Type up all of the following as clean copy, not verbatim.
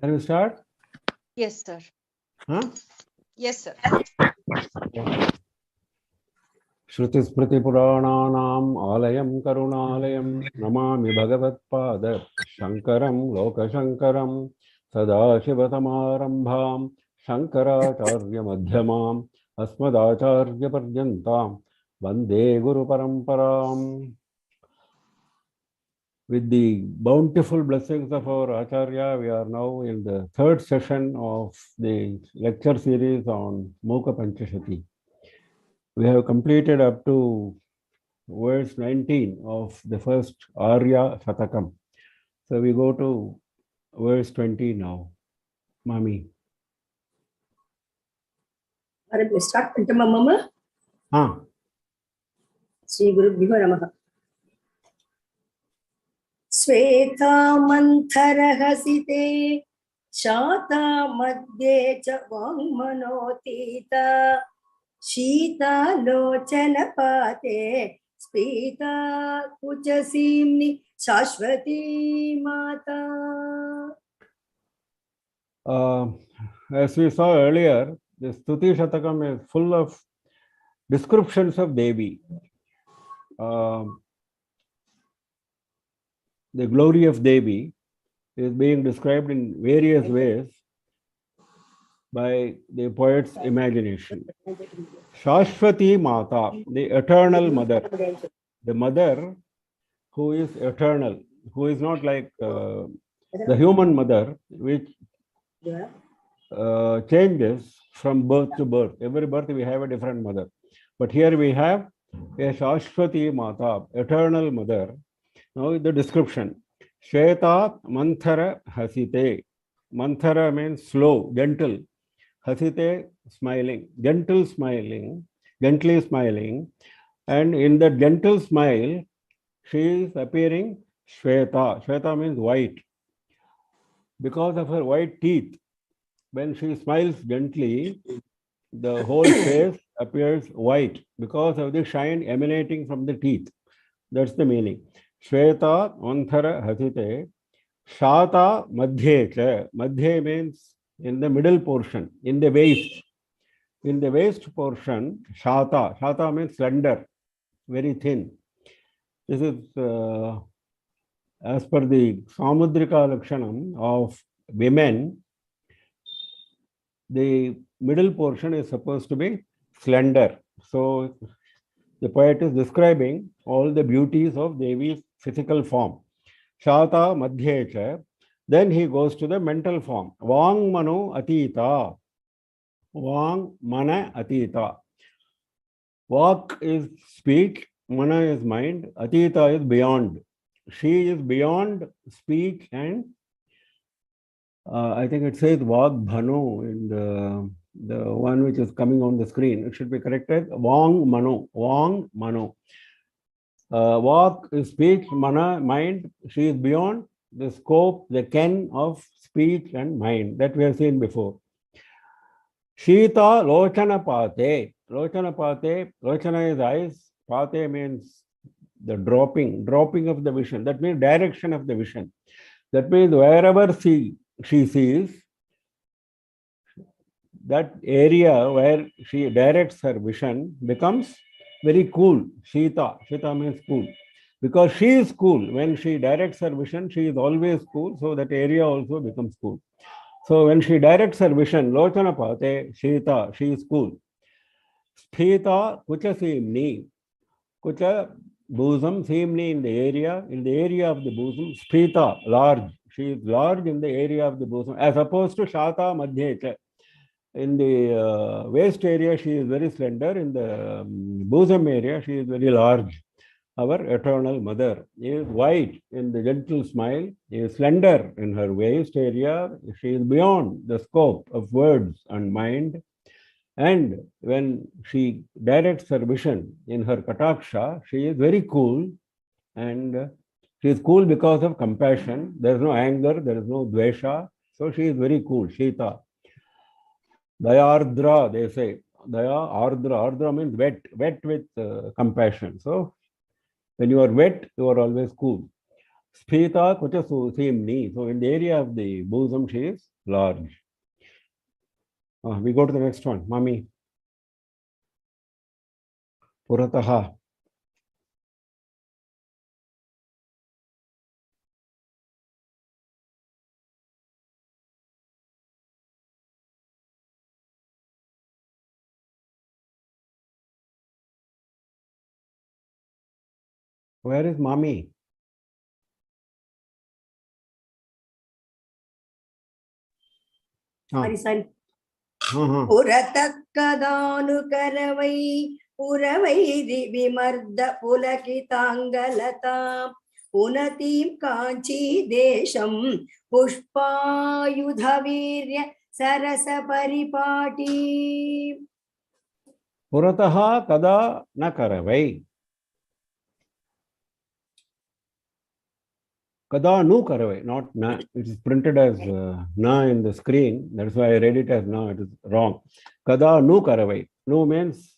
Can we start? Yes, sir. Huh? Yes, sir. Shruti Smriti Purananam Alayam Karunalayam Namami Bhagavatpada Shankaram Lokashankaram Sadashivasamarambham Shankaracharya Madhyamam Asmadacharya Paryantam Vande Guru Paramparam. With the bountiful blessings of our Acharya, we are now in the third session of the lecture series on Mookapanchashati. We have completed up to verse 19 of the first Arya Shatakam. So we go to verse 20 now. Mami. Start Mama. Sri Guru Bhiva Namaha. Sweta mantharahasite shata madhye cha vangmanotita shita lochana pate spita kuchasimni shashvati mata. As we saw earlier, the Stuti Shatakam is full of descriptions of Devi. The glory of Devi is being described in various ways by the poet's imagination. Shashvati Mata, the eternal mother, the mother who is eternal, who is not like the human mother, which changes from birth to birth. Every birth we have a different mother. But here we have a Shashvati Mata, eternal mother. Now the description. Shweta Manthara Hasite. Manthara means slow, gentle. Hasite, smiling. Gentle smiling, gently smiling. And in that gentle smile, she is appearing Shweta. Shweta means white. Because of her white teeth, when she smiles gently, the whole face appears white because of the shine emanating from the teeth. That's the meaning. Shweta Manthara Hasite Shata Madhye Cha. Madhye means in the middle portion, in the waist. In the waist portion, Shata. Shata means slender, very thin. This is as per the Samudrika Lakshanam of women, the middle portion is supposed to be slender. So the poet is describing all the beauties of Devi's physical form. Shata Madhye Cha. Then he goes to the mental form. Vang Mano Atita. Vang Mana Atita. Vak is speech, Mana is mind, Atita is beyond. She is beyond speech and I think it says Vag Bhanu in the one which is coming on the screen. It should be corrected. Vang Mano. Vang Mano. Vak is speech, Mana, mind. She is beyond the scope, the ken of speech and mind that we have seen before. Shita Lochana Pate. Lochana Pate, Lochana is eyes, Pate means the dropping of the vision. That means direction of the vision. That means wherever she sees, that area where she directs her vision becomes very cool. Shita means cool. Because she is cool. When she directs her vision, she is always cool. So that area also becomes cool. So when she directs her vision, Lochana Pate, Shita, she is cool. Sthita Kucha Simni. Kucha, bosom, Simni in the area of the bosom. Sthita, large. She is large in the area of the bosom, as opposed to Shata Madhye. In the waist area, she is very slender. In the bosom area, she is very large. Our eternal mother is white in the gentle smile, is slender in her waist area. She is beyond the scope of words and mind. And when she directs her vision in her kataksha, she is very cool. And she is cool because of compassion. There is no anger, there is no dvesha. So she is very cool, Shita. Dayardra, they say. Daya, Ardra. Ardra means wet with compassion. So when you are wet, you are always cool. Sphita Kuchasu Simni. So in the area of the bosom, she is large. We go to the next one. Mami. Purataha. Where is Mami? Sorry. पुरतक्कदानुकरवै पुरवैरि विमर्द पुलकिताङ्गलतां पुनतीं Kanchi देशं पुष्पायुधवीर्य सरसपरिपाटी Purataha kada na karavai. Kada nu karavai, not na. It is printed as na in the screen. That's why I read it as na. It is wrong. Kada nu karavai. Nu means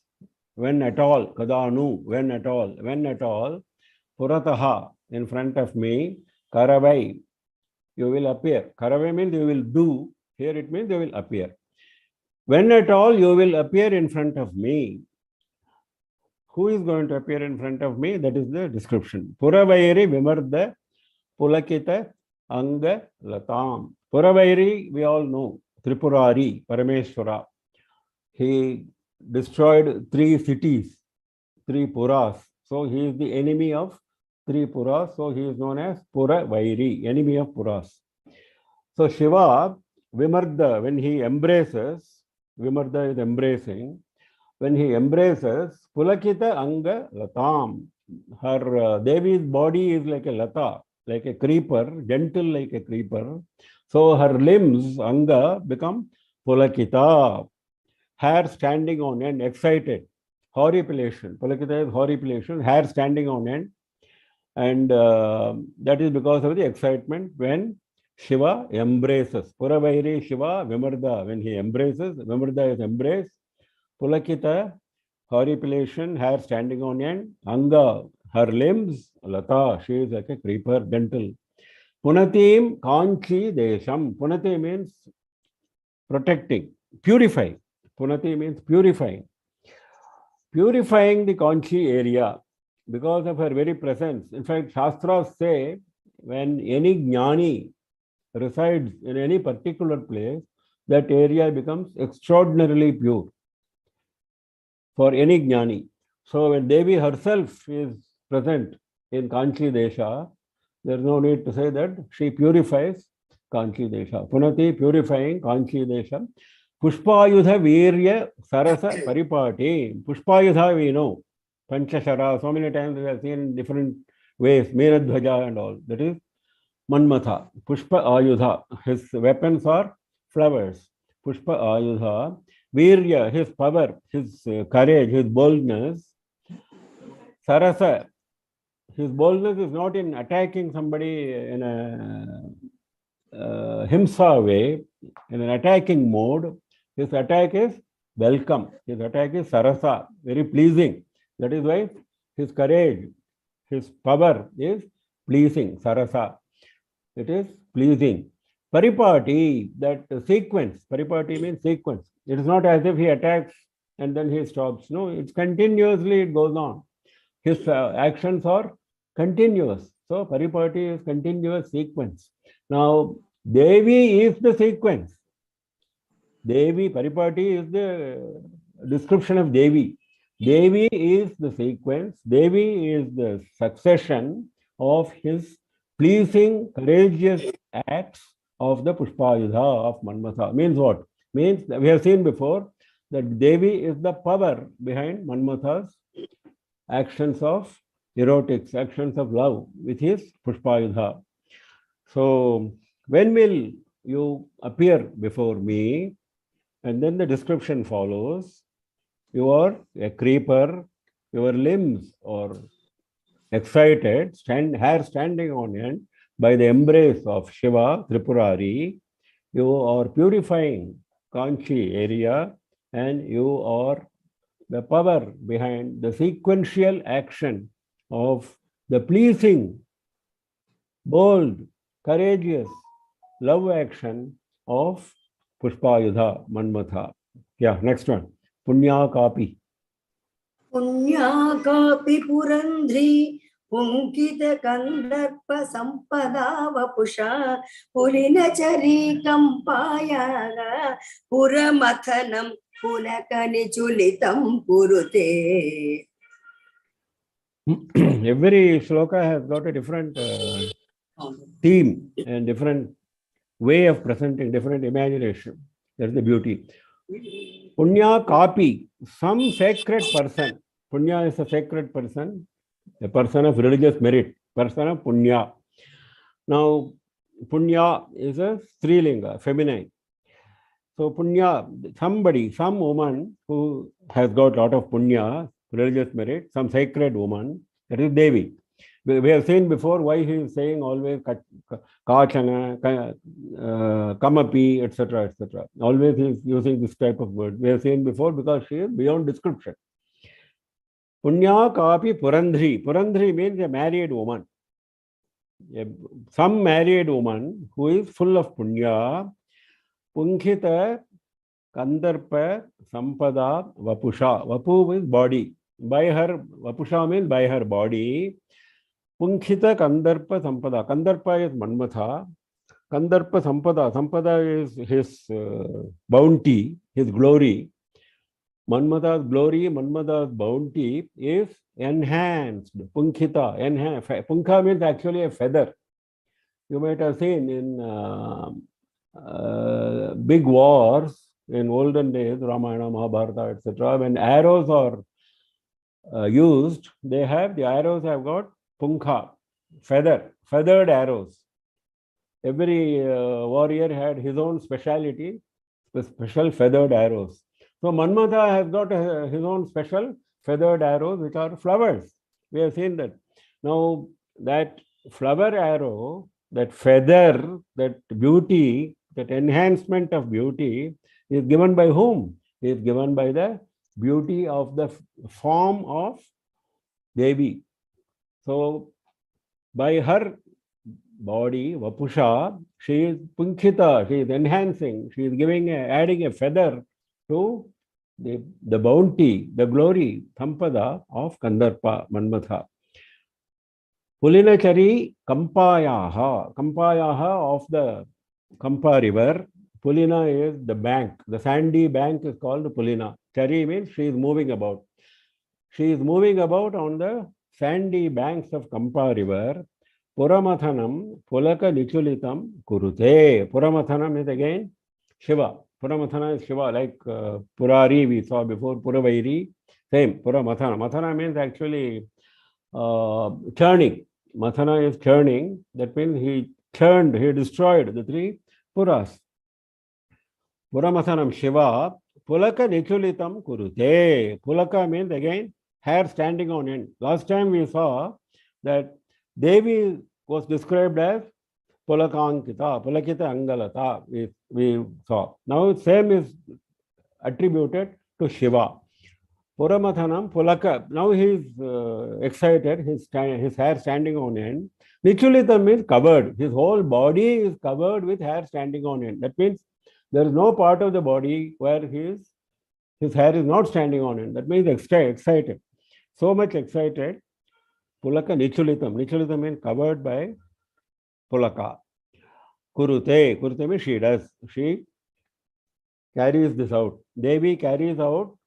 when at all. Kada nu, when at all. When at all. Purataha, in front of me. Karavai, you will appear. Karavai means you will do. Here it means you will appear. When at all you will appear in front of me. Who is going to appear in front of me? That is the description. Puravairi Vimarda Pulakita Anga Latam. Puravairi, we all know. Tripurari, Parameshwara. He destroyed 3 cities, 3 Puras. So he is the enemy of 3 Puras. So he is known as Puravairi, enemy of Puras. So Shiva, Vimarda, when he embraces, Vimarda is embracing. When he embraces, Pulakita Anga Latam. Her Devi's body is like a lata, like a creeper, gentle like a creeper. So her limbs, Anga, become Pulakita. Hair standing on end, excited. Horripilation. Pulakita is horripilation, hair standing on end. And that is because of the excitement when Shiva embraces. Puravairi Shiva, Vimarda. When he embraces, Vimarda is embraced. Pulakita, horripilation, hair standing on end. Anga, her limbs, Lata, she is like a creeper, gentle. Punatim Kanchi Desham. Punati means protecting, purifying. Punati means purifying. Purifying the Kanchi area because of her very presence. In fact, Shastras say when any jnani resides in any particular place, that area becomes extraordinarily pure for any jnani. So when Devi herself is present in Kanchi Desha, there is no need to say that she purifies Kanchi Desha. Punati, purifying Kanchi Desha. Pushpayudha Virya Sarasa Paripati. Pushpayudha we know. Panchashara, so many times we have seen in different ways. Meradhvaja and all. That is Manmatha. Pushpa Ayudha. His weapons are flowers. Pushpa Ayudha. Virya, his power, his courage, his boldness. Sarasa. His boldness is not in attacking somebody in a himsa way, in an attacking mode. His attack is welcome. His attack is sarasa, very pleasing. That is why his courage, his power is pleasing, sarasa. It is pleasing. Paripati, that sequence, paripati means sequence. It is not as if he attacks and then he stops. No, it's continuously, it goes on. His actions are continuous. So paripati is continuous sequence. Now, Devi is the sequence. Devi, paripati is the description of Devi. Devi is the sequence. Devi is the succession of his pleasing, courageous acts of the Pushpayudha of Manmatha. Means what? Means we have seen before that Devi is the power behind Manmatha's actions of erotics, actions of love with his Pushpayudha. So, when will you appear before me? And then the description follows. You are a creeper, your limbs are excited, hair standing on end by the embrace of Shiva, Tripurari. You are purifying Kanchi area, and you are the power behind the sequential action of the pleasing, bold, courageous love action of Pushpayudha, Manmatha. Yeah, next one. Punya Kapi. पुण्याकापि पुरन्ध्री पुङ्कितकन्दर्प सम्पदा वपुषा पुलिनचरी कम्पायाग पुरमथनं पुलकनिचुलितं कुरुते. Every shloka has got a different theme and different way of presenting, different imagination. That's the beauty. Punya Kapi, some sacred person. Punya is a sacred person, a person of religious merit, person of Punya. Now, Punya is a Strilinga, feminine. So, Punya, somebody, some woman who has got a lot of Punya, religious merit, some sacred woman, that is Devi. We have seen before why he is saying always Kachana, Kamapi, etc., etc. Always he is using this type of word. We have seen before because she is beyond description. Punya Kapi Purandhri. Purandhri means a married woman. Some married woman who is full of Punya, Punkhita Kandarpa Sampada Vapusha. Vapu is body. By her, Vapusha means by her body. Punkhita Kandarpa Sampada. Kandarpa is Manmatha. Kandarpa Sampada. Sampada is his bounty, his glory. Manmatha's glory, Manmatha's bounty is enhanced. Punkhita, enhanced. Punkha means actually a feather. You might have seen in big wars in olden days, Ramayana, Mahabharata, etc. When arrows are used, the arrows have got Punkha, feathered arrows. Every warrior had his own speciality, special feathered arrows. So Manmatha has got his own special feathered arrows, which are flowers. We have seen that. Now, that flower arrow, that feather, that beauty, that enhancement of beauty is given by whom? Is given by the beauty of the form of Devi. So, by her body, Vapusha, she is Punkhita, she is enhancing, she is adding a feather to the bounty, the glory, Sampada of Kandarpa, Manmatha. Pulinachari Kampayaha. Kampayaha of the Kampa river. Pulina is the bank. The sandy bank is called Pulina. Chari means she is moving about. She is moving about on the sandy banks of Kampa river. Puramathanam Pulaka Nichulitam Kurute. Puramathanam is again Shiva. Puramathana is Shiva, like Purari we saw before, Puravairi, same, Puramathana. Mathana means actually churning. Mathana is churning. That means he destroyed the three Puras. Puramathanam Shiva, Pulaka Nichulitam Kurute. Pulaka means again hair standing on end. Last time we saw that Devi was described as Pulakankita, Pulakita Angalata, we saw. Now, same is attributed to Shiva. Puramathanam, Pulaka. Now he is excited, his hair standing on end. Nichulitam means covered. His whole body is covered with hair standing on end. That means there is no part of the body where his hair is not standing on end. That means excited. So much excited. Pulaka Nichulitam. Nichulitam means covered by Pulaka. Kurute. Kurute means she does. She carries this out. Devi carries out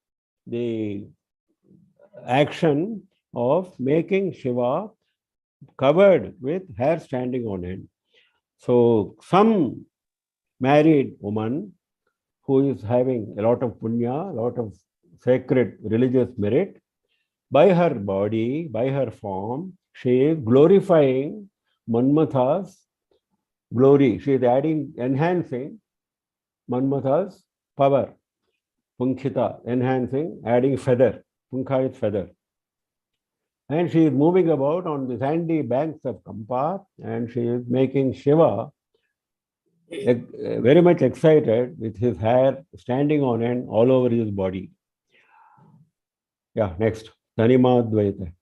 the action of making Shiva covered with hair standing on end. So some married woman who is having a lot of punya, a lot of sacred religious merit, by her body, by her form, she is glorifying Manmatha's glory. She is enhancing Manmatha's power. Punkhita, enhancing, adding feather. Punkha is feather. And she is moving about on the sandy banks of Kampa, and she is making Shiva very much excited with his hair standing on end all over his body. Yeah, next. Tanimadvaita.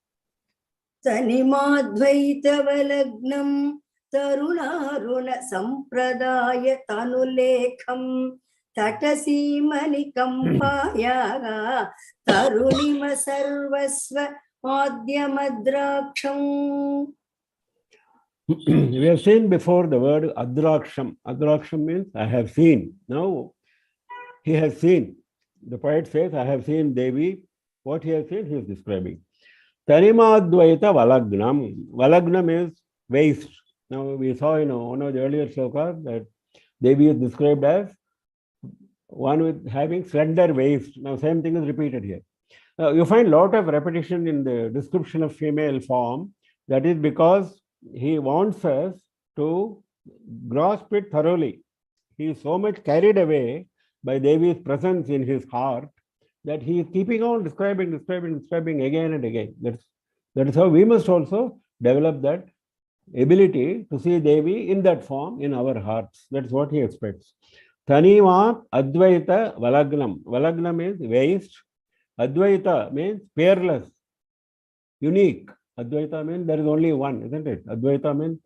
Tanimadvaitavalagnam tarunaruna sampradaya tanulekham tatasimanikampaya tarunima sarvasva madhyamadraksham. We have seen before the word adraksham. Adraksham means I have seen. Now he has seen. The poet says, I have seen Devi. What he has seen, he is describing. Tanimadvaita valagnam. Valagnam is waist. Now we saw in one of the earlier slokas that Devi is described as one with having slender waist. Now same thing is repeated here. You find a lot of repetition in the description of female form. That is because he wants us to grasp it thoroughly. He is so much carried away by Devi's presence in his heart that he is keeping on describing again and again. That is how we must also develop that ability to see Devi in that form in our hearts. That's what he expects. Tanima Advaita Valagnam. Valagnam is waist. Advaita means peerless, unique. Advaita means there is only one, isn't it? Advaita means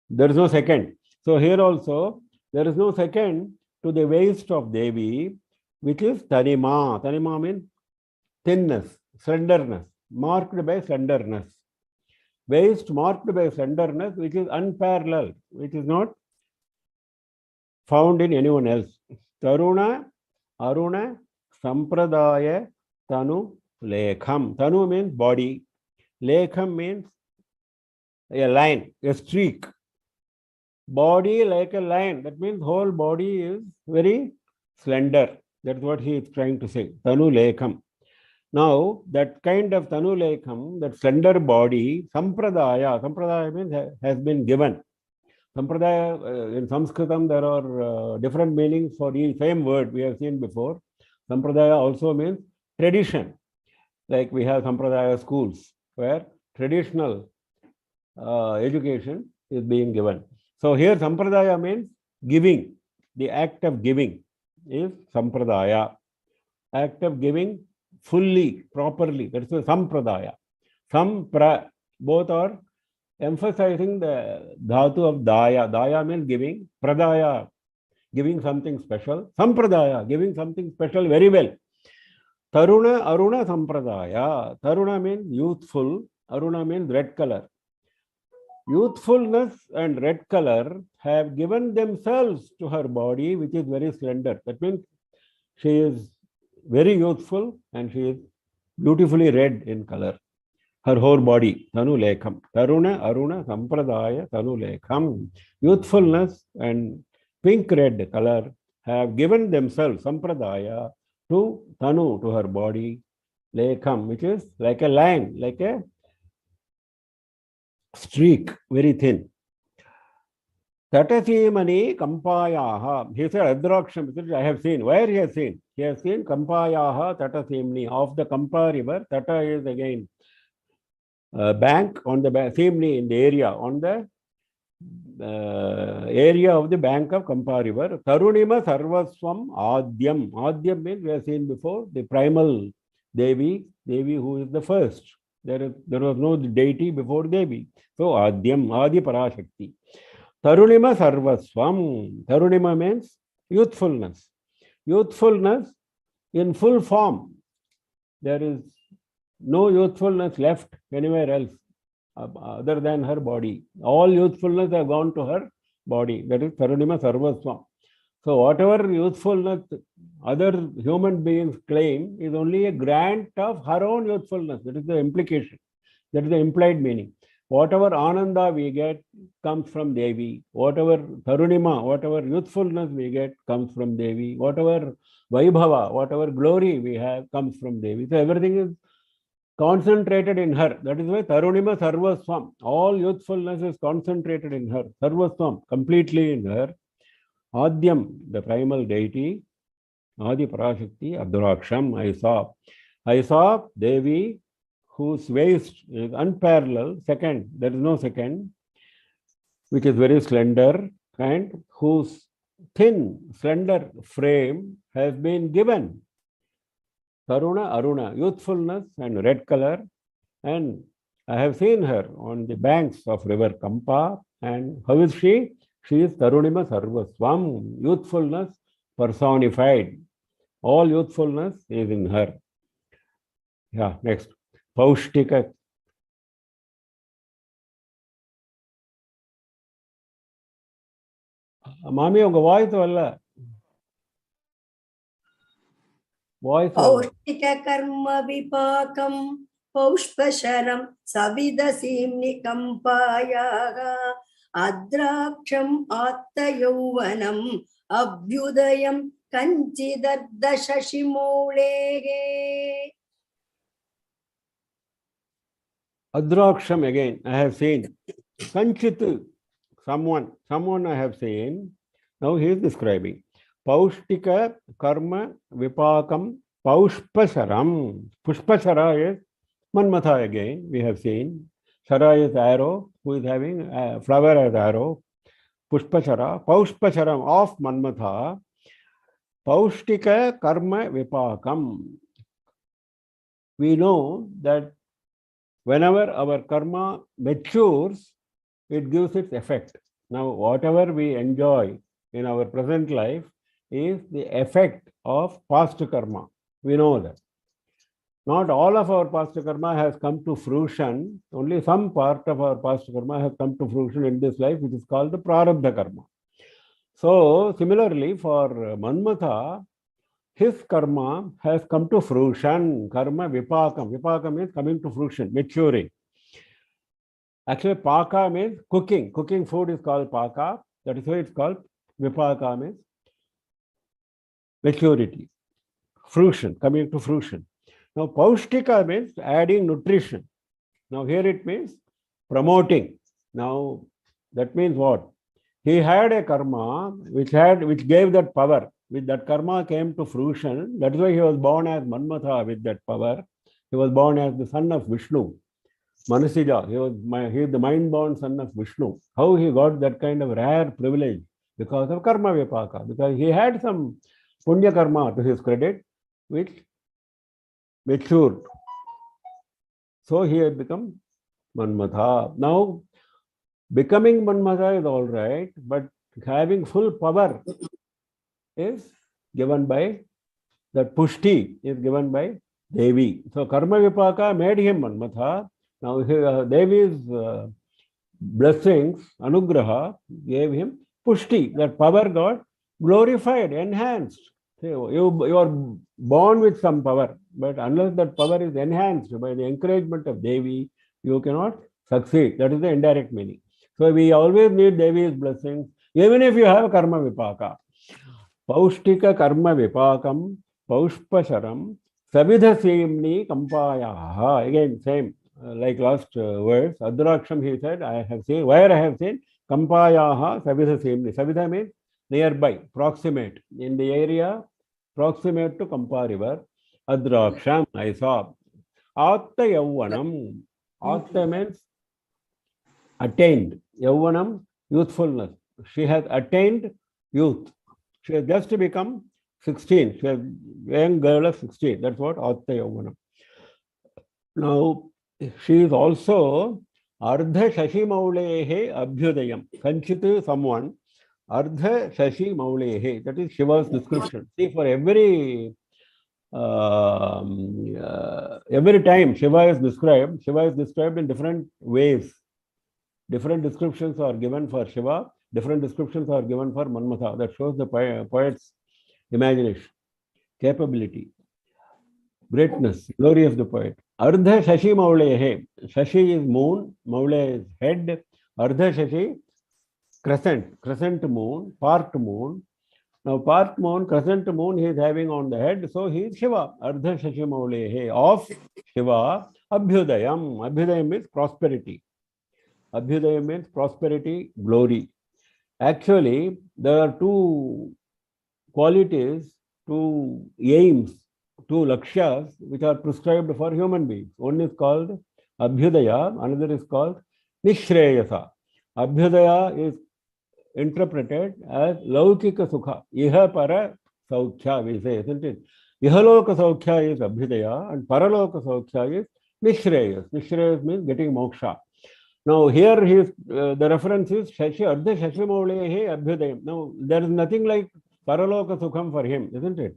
there is no second. So here also, there is no second to the waist of Devi, which is Tanima. Tanima means thinness, slenderness, marked by slenderness. Waist marked by slenderness, which is unparalleled, which is not found in anyone else. Taruna, Aruna, Sampradaya, Tanu, Lekham. Tanu means body. Lekham means a line, a streak. Body like a line. That means whole body is very slender. That's what he is trying to say. Tanu Lekham. Now, that kind of Tanu Lekham, that slender body, Sampradaya. Sampradaya means has been given. Sampradaya, in Sanskritam, there are different meanings for the same word we have seen before. Sampradaya also means tradition. Like we have Sampradaya schools where traditional education is being given. So here Sampradaya means giving. The act of giving is Sampradaya. Act of giving fully, properly. That's the Sampradaya. Sampra, both are emphasizing the dhatu of daya. Daya means giving. Pradaya, giving something special. Sampradaya, giving something special very well. Taruna, Aruna, Sampradaya. Taruna means youthful. Aruna means red color. Youthfulness and red color have given themselves to her body, which is very slender. That means she is very youthful and she is beautifully red in color. Her whole body, Tanu Lekham. Taruna, Aruna, Sampradaya, Tanu Lekham. Youthfulness and pink red color have given themselves, Sampradaya, to Tanu, to her body, Lekham, which is like a line, like a streak, very thin. Tatasimani Kampayaha. He said Adraksham, I have seen. Where he has seen? He has seen Kampayaha Tatasimni of the Kampa river. Tata is again bank on the Seemni in the area, on the area of the bank of Kampa river. Tarunima Sarvaswam Adyam. Adyam means we have seen before the primal Devi who is the first. There was no deity before Devi. So Adyam, Adi Parashakti. Tarunima Sarvaswam. Tarunima means youthfulness. Youthfulness in full form. There is no youthfulness left anywhere else other than her body. All youthfulness have gone to her body. That is Tarunima Sarvaswam. So whatever youthfulness other human beings claim is only a grant of her own youthfulness. That is the implication. That is the implied meaning. Whatever Ananda we get comes from Devi. Whatever Tarunima, whatever youthfulness we get comes from Devi. Whatever Vaibhava, whatever glory we have comes from Devi. So everything is concentrated in her. That is why Tarunima Sarvaswam. All youthfulness is concentrated in her. Sarvaswam, completely in her. Adyam, the primal deity. Adi Parashakti, Abduraksham, I saw Devi whose waist is unparalleled, second, there is no second, which is very slender, and whose thin, slender frame has been given Taruna, Aruna, youthfulness and red color. And I have seen her on the banks of river Kampa. And how is she? She is Tarunima Sarvaswam, youthfulness personified. All youthfulness is in her. Yeah, next. Paushtika. Mami, unga voice valla. Voice valla. Paushtika karma vipakam paushpasharam savidasimni kampayaga adraksham attayauvanam abhyudayam kanchidardashashimolege. Adraksham again, I have seen. Kanchit, someone I have seen. Now he is describing. Paushtika karma vipakam paushpasharam. Pushpashara is Manmatha again, we have seen. Shara is arrow, who is having a flower as arrow. Pushpashara, paushpasharam of Manmatha. Paushtika karma vipakam. We know that whenever our karma matures, it gives its effect. Now, whatever we enjoy in our present life is the effect of past karma. We know that. Not all of our past karma has come to fruition. Only some part of our past karma has come to fruition in this life, which is called the prarabdha karma. So, similarly, for Manmatha, his karma has come to fruition. Karma vipakam. Vipakam means coming to fruition, maturing. Actually, paka means cooking. Cooking food is called paka. That is why it's called vipaka means maturity, fruition, coming to fruition. Now, paushtika means adding nutrition. Now, here it means promoting. Now, that means what? He had a karma which gave that power. With that karma came to fruition. That is why he was born as Manmatha with that power. He was born as the son of Vishnu. Manasija, he is the mind-born son of Vishnu. How he got that kind of rare privilege? Because of karma vipaka. Because he had some punya karma to his credit, which matured. So he had become Manmatha. Now, becoming Manmatha is all right, but having full power is given by, that pushti is given by Devi. So karma vipaka made him Manmatha. Now Devi's blessings, anugraha, gave him pushti. That power got glorified, enhanced. You are born with some power, but unless that power is enhanced by the encouragement of Devi, you cannot succeed. That is the indirect meaning. So we always need Devi's blessings, even if you have karma vipaka. Paushtika karma vipakam, paushpasharam, savidhasimni kampayaha. Again, same, like last words. Adraksham, he said, I have seen, where I have seen, kampayaha, savidhasimni. Savidha means nearby, proximate, in the area, proximate to Kampa river. Adraksham, I saw. Atta yauvanam. Atta means attained. Yauvanam, youthfulness. She has attained youth. She has just become 16. She is a young girl of 16. That's what Atta Yauvanam. Now, she is also Ardha Shashi Maulehe Abhyudayam. Kanchit someone. Ardha Shashi Maulehe. That is Shiva's description. See, for every time Shiva is described in different ways. Different descriptions are given for Shiva, different descriptions are given for Manmatha. That shows the poet's imagination, capability, greatness, glory of the poet. Ardha Shashi Maulehe. Shashi is moon, Maule is head. Ardha Shashi, crescent moon, part moon. Now, part moon, crescent moon, he is having on the head, so he is Shiva. Ardha Shashi Maulehe of Shiva. Abhyudayam. Abhyudayam means prosperity. Abhyudayam means prosperity, glory. Actually, there are two qualities, two aims, two lakshyas which are prescribed for human beings. One is called Abhyudaya, another is called Nishreyasa. Abhyudaya is interpreted as Laukika Sukha, Iha Para Saukhya, we say, isn't it? Ihaloka Saukhya is Abhyudaya and Paraloka Saukhya is Nishreyas. Nishreyas means getting moksha. Now, here the reference is Shashi, Ardha Shashi Maulehe Abhyudayam. Now, there is nothing like Paraloka Sukham for him, isn't it?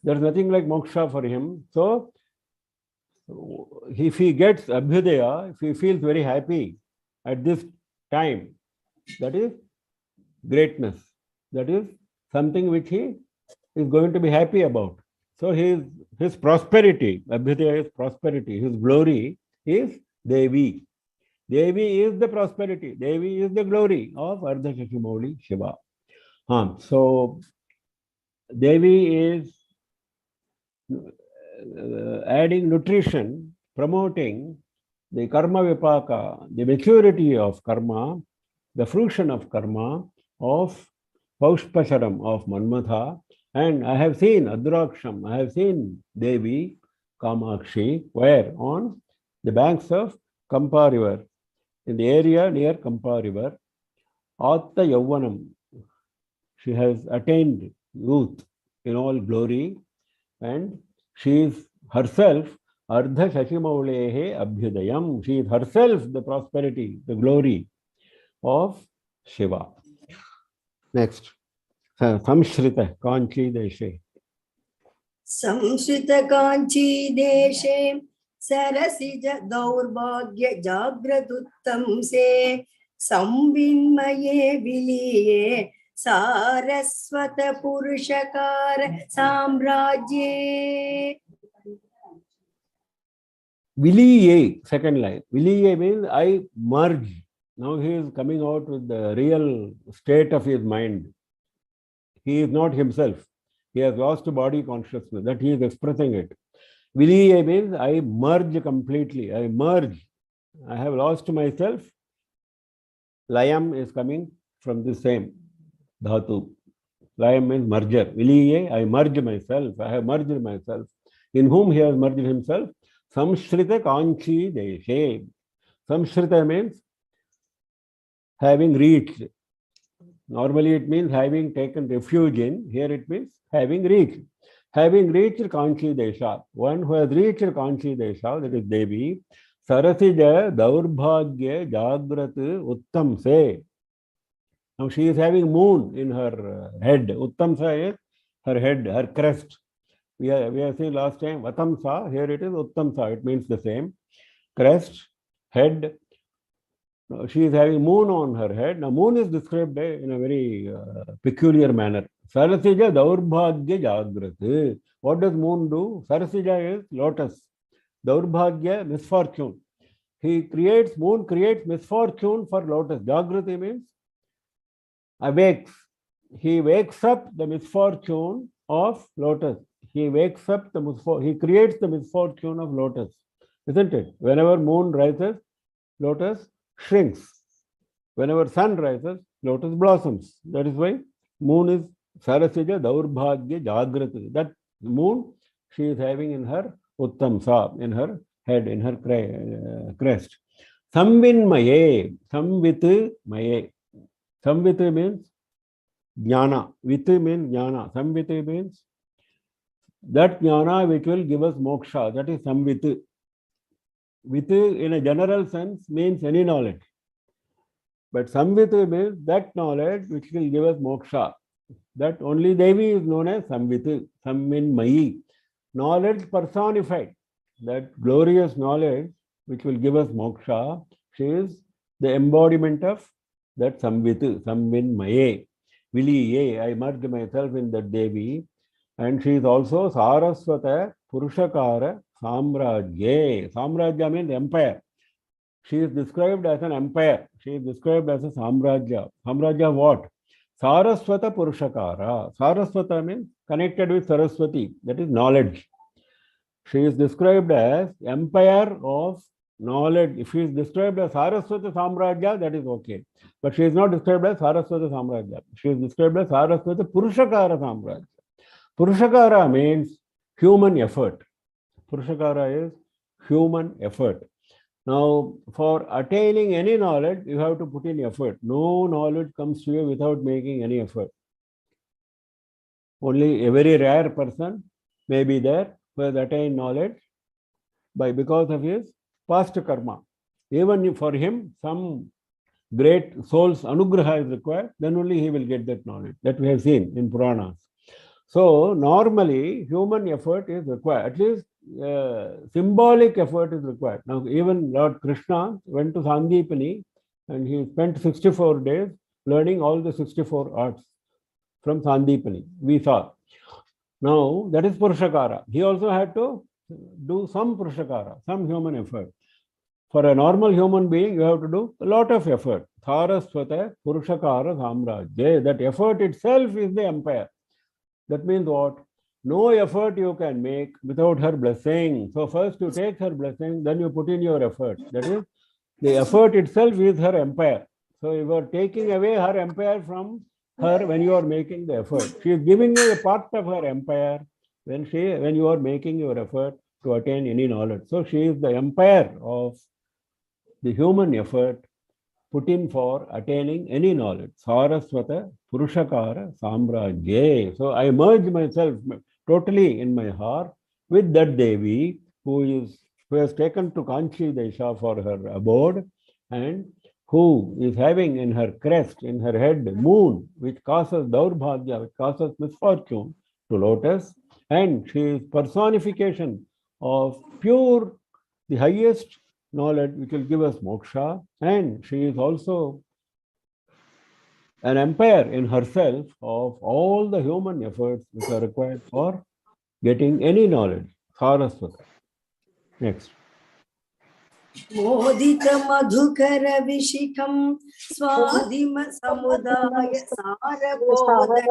There is nothing like moksha for him. So, if he gets Abhyudaya, if he feels very happy at this time, that is greatness. That is something which he is going to be happy about. So, his prosperity, Abhyudaya is prosperity, his glory is Devi. Devi is the prosperity. Devi is the glory of Ardha Shashi Mauli Shiva. So, Devi is adding nutrition, promoting the karma vipaka, the maturity of karma, the fruition of karma of Paushpasharam of Manmatha. And I have seen Adraksham, I have seen Devi Kamakshi, where? On the banks of Kampa River, in the area near Kampa River. Atta Yauvanam, she has attained youth in all glory, and she is herself Ardha Shashi Maulehe Abhyudayam. She is herself the prosperity, the glory of Shiva. Next, Samshrita Kanchi Deshe. Samshrita Kanchi Deshe Sarasija Daurbhagya Jagratuttam Se Samvinmaye Viliye Saraswata Purushakara Samrajye. Viliye, second line. Viliye means I merge. Now he is coming out with the real state of his mind. He is not himself. He has lost body consciousness. That he is expressing it. Viliye means I merge completely. I merge. I have lost myself. Layam is coming from the same dhatu. Layam means merger. Viliye, I merge myself. I have merged myself. In whom he has merged himself? Samshrita Kanchi Deshe. Samshrita means having reached. Normally it means having taken refuge in. Here it means having reached. Having reached Kanchi Desha. One who has reached Kanchi Desha, that is Devi. Sarasija Daurbhagya Jagrat Uttam Se. Now she is having moon in her head. Uttam Sa is her head, her crest. We have seen last time Vatamsa, here it is Uttamsa, it means the same. Crest, head. She is having moon on her head. Now moon is described in a very peculiar manner. Sarasija Daurbhagya Jagrat. What does moon do? Sarasija is lotus. Daurbhagya, misfortune. Moon creates misfortune for lotus. Jagrati means awakes. He wakes up the misfortune of lotus. He wakes up he creates the misfortune of lotus, isn't it? Whenever moon rises, lotus shrinks. Whenever sun rises, lotus blossoms. That is why moon is Sarasija Daurbhagya Jagrati. That moon she is having in her Uttamsa, in her head, in her crest. Samvinmaye, samvit maye. Samvit means jnana. Vit means jnana. Samvit means that jnana which will give us moksha. That is samvit. Vit in a general sense means any knowledge. But samvit means that knowledge which will give us moksha. That only Devi is known as samvit, samvinmayi. Knowledge personified. That glorious knowledge which will give us moksha. She is the embodiment of that samvit, samvinmaye. Viliye, I merged myself in that Devi. And she is also Saraswata Purushakara Samrajya. Samrajya means empire. She is described as an empire. She is described as a Samrajya. Samrajya what? Saraswata Purushakara. Saraswata means connected with Saraswati. That is knowledge. She is described as empire of knowledge. If she is described as Saraswata Samrajya, that is okay. But she is not described as Saraswata Samrajya. She is described as Saraswata Purushakara Samrajya. Purushakara means human effort. Purushakara is human effort. Now, for attaining any knowledge, you have to put in effort. No knowledge comes to you without making any effort. Only a very rare person may be there who has attained knowledge because of his past karma. Even for him, some great soul's anugraha is required, then only he will get that knowledge. That we have seen in Puranas. So, normally, human effort is required. At least symbolic effort is required. Now, even Lord Krishna went to Sandipani and he spent 64 days learning all the 64 arts from Sandipani. We saw. Now, that is Purushakara. He also had to do some Purushakara, some human effort. For a normal human being, you have to do a lot of effort. Saraswata Purushakara Samrajya. That effort itself is the empire. That means what? No effort you can make without her blessing. So first you take her blessing, then you put in your effort. That is, the effort itself is her empire. So you are taking away her empire from her when you are making the effort. She is giving you a part of her empire when you are making your effort to attain any knowledge. So she is the empire of the human effort put in for attaining any knowledge. Saraswata Purushakara Samrajya. So I merge myself totally in my heart with that Devi who has taken to Kanchi Desha for her abode and who is having in her crest, in her head, moon, which causes Daurbhagya, which causes misfortune to lotus. And she is personification of pure, the highest knowledge which will give us moksha, and she is also an empire in herself of all the human efforts which are required for getting any knowledge. Saraswata. Next. Modita madhukara vishikam swadima samudaya sarapoda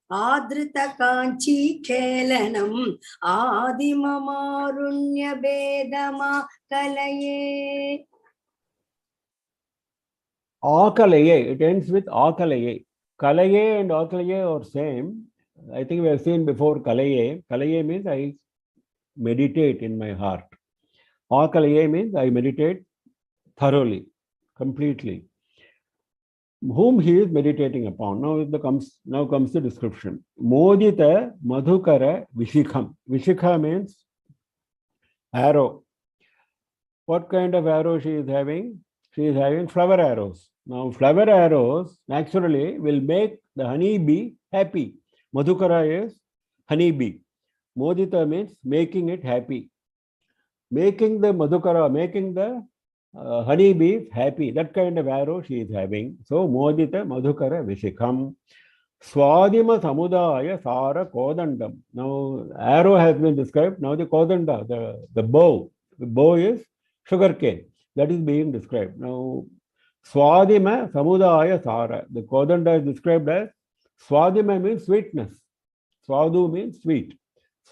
Adrita kanchi kelanam adimamarunya bedama kalaye. Akalaye, it ends with Akalaye. Kalaye and Akalaye are same. I think we have seen before Kalaye. Kalaye means I meditate in my heart. Akalaye means I meditate thoroughly, completely. Whom he is meditating upon. Now comes the description. Modita Madhukara Vishikham. Vishikha means arrow. What kind of arrow she is having? She is having flower arrows. Now, flower arrows naturally will make the honey bee happy. Madhukara is honey bee. Modita means making it happy. Making the Madhukara, making the honey bee happy. That kind of arrow she is having. So, Modita Madhukara Vishikham. Swadima Samudaya Sara Kodandam. Now, arrow has been described. Now, the Kodanda, the bow. The bow is sugarcane. That is being described. Now, Swadima Samudaya Sara. The Kodanda is described as Swadima means sweetness. Swadu means sweet.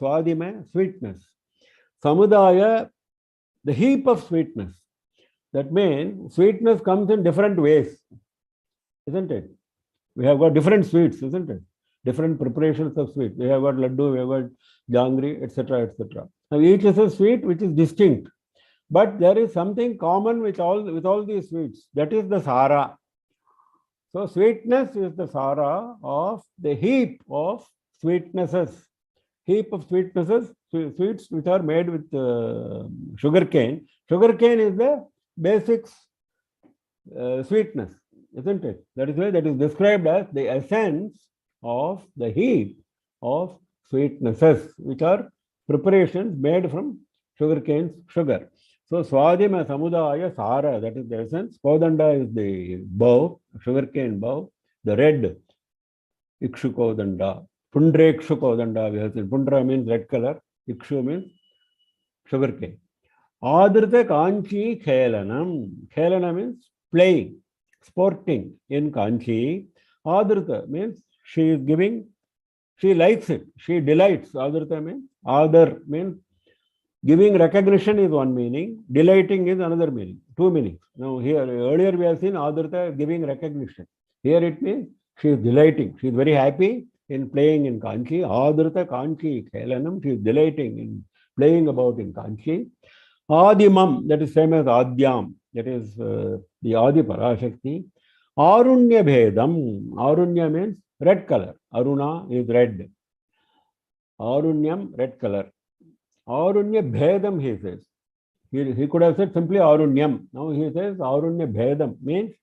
Swadima, sweetness. Samudaya, the heap of sweetness. That means sweetness comes in different ways, isn't it? We have got different sweets, isn't it? Different preparations of sweets. We have got laddu, we have got jangri, etc., etc. Now each is a sweet which is distinct, but there is something common with all these sweets. That is the sara. So sweetness is the sara of the heap of sweetnesses. Heap of sweetnesses, sweets which are made with sugar cane. Sugar cane is the basic sweetness, isn't it? That is why that is described as the essence of the heap of sweetnesses, which are preparations made from sugar cane's sugar. So Swadima Samudaya Sara, that is the essence. Kodanda is the bow, sugarcane bow, the red Ikshukodanda. Pundrekshukodanda, we have seen. Pundra means red color, Ikshu means sugarcane. Adrita Kanchi Khelanam. Khelana means playing, sporting in Kanchi. Adrita means she is giving, she likes it, she delights. Adrita means, Adar means giving recognition is one meaning, delighting is another meaning, two meanings. Now here, earlier we have seen Adrita giving recognition. Here it means she is delighting, she is very happy in playing in Kanchi. Adrita Kanchi Khelanam, she is delighting in playing about in Kanchi. Adimam, that is same as Adyam, that is the Adi Parashakti. Arunya Bhedam, Arunya means red color, Aruna is red. Arunyam, red color. Arunya Bhedam, he says. He could have said simply Arunyam. Now he says Arunya Bhedam, means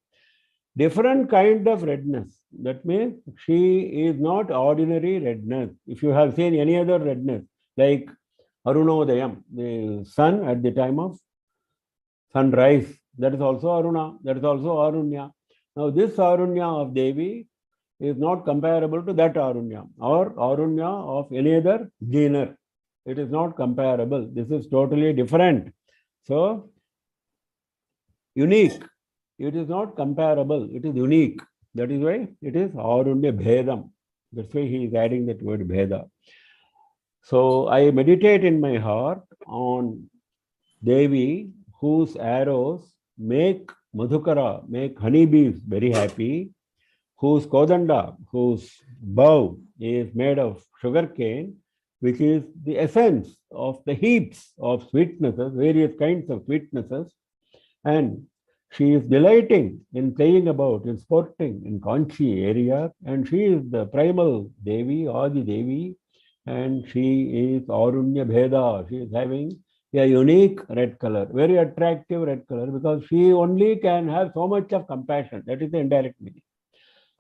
different kind of redness. That means she is not ordinary redness. If you have seen any other redness, like Arunodayam, the sun at the time of sunrise, that is also Aruna, that is also Arunya. Now this Arunya of Devi is not comparable to that Arunya or Arunya of any other genre. It is not comparable. This is totally different. So, unique. It is not comparable. It is unique. That is why it is Arunya Bhedam. That's why he is adding that word Bheda. So, I meditate in my heart on Devi, whose arrows make Madhukara, make honeybees very happy, whose Kodanda, whose bow is made of sugarcane, which is the essence of the heaps of sweetnesses, various kinds of sweetnesses. And she is delighting in playing about, in sporting in Kanchi area. And she is the primal Devi, Adi Devi. And she is Arunya Bheda. She is having a unique red color, very attractive red color, because she only can have so much of compassion. That is the indirect meaning.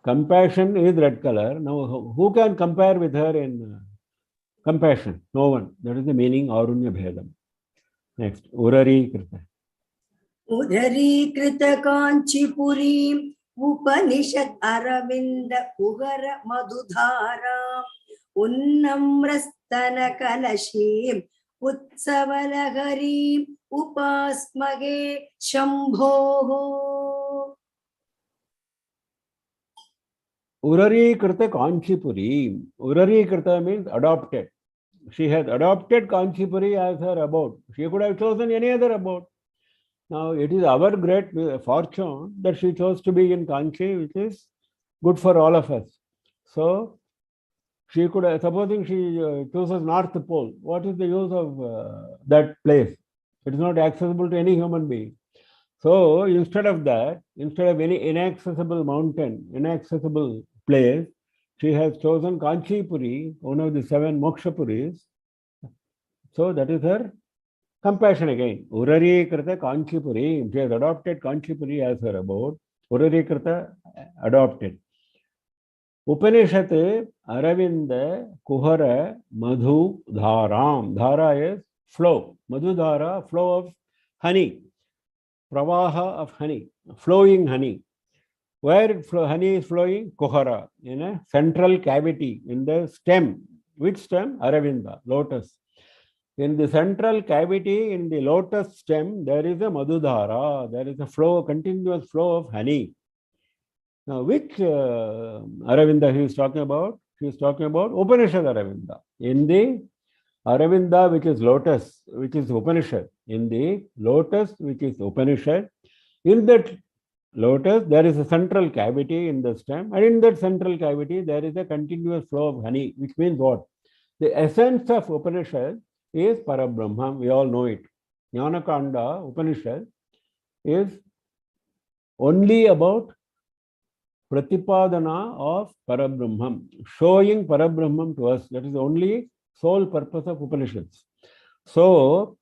Compassion is red color. Now, who can compare with her in compassion? No one. That is the meaning Arunya Bhedam. Next, Urari Krita. Udari Krita Kanchipurim Upanishad Aravinda Kuhara Madhudhara Unnamrastana Kalashim Utsavalagarim Upasmage Shambho. Urari Krita Kanchipuri. Urari Krita means adopted. She has adopted Kanchipuri as her abode. She could have chosen any other abode. Now, it is our great fortune that she chose to be in Kanchi, which is good for all of us. So, she could have, supposing she chooses North Pole, what is the use of that place? It is not accessible to any human being. So, instead of that, instead of any inaccessible mountain, inaccessible place, she has chosen Kanchipuri, one of the 7 Mokshapuris. So, that is her compassion again. Urari Krita Kanchipuri. She has adopted Kanchipuri as her abode. Urari Krita adopted. Upanishad Aravinda Kuhara Madhu Dharam. Dhara is flow. Madhu Dhara, flow of honey. Pravaha of honey, flowing honey. Where honey is flowing? Kuhara, in a central cavity in the stem. Which stem? Aravinda, lotus. In the central cavity in the lotus stem, there is a Madhudhara, there is a flow, continuous flow of honey. Now, which Aravinda he is talking about? He is talking about Upanishad Aravinda. In the Aravinda, which is lotus, which is Upanishad. In the lotus, which is Upanishad, in that Lotus, there is a central cavity in the stem, and in that central cavity, there is a continuous flow of honey, which means what? The essence of Upanishad is Parabrahma. We all know it. Jnanakanda Upanishad is only about Pratipadana of Parabrahman, showing Parabrahman to us. That is the only sole purpose of Upanishads. So,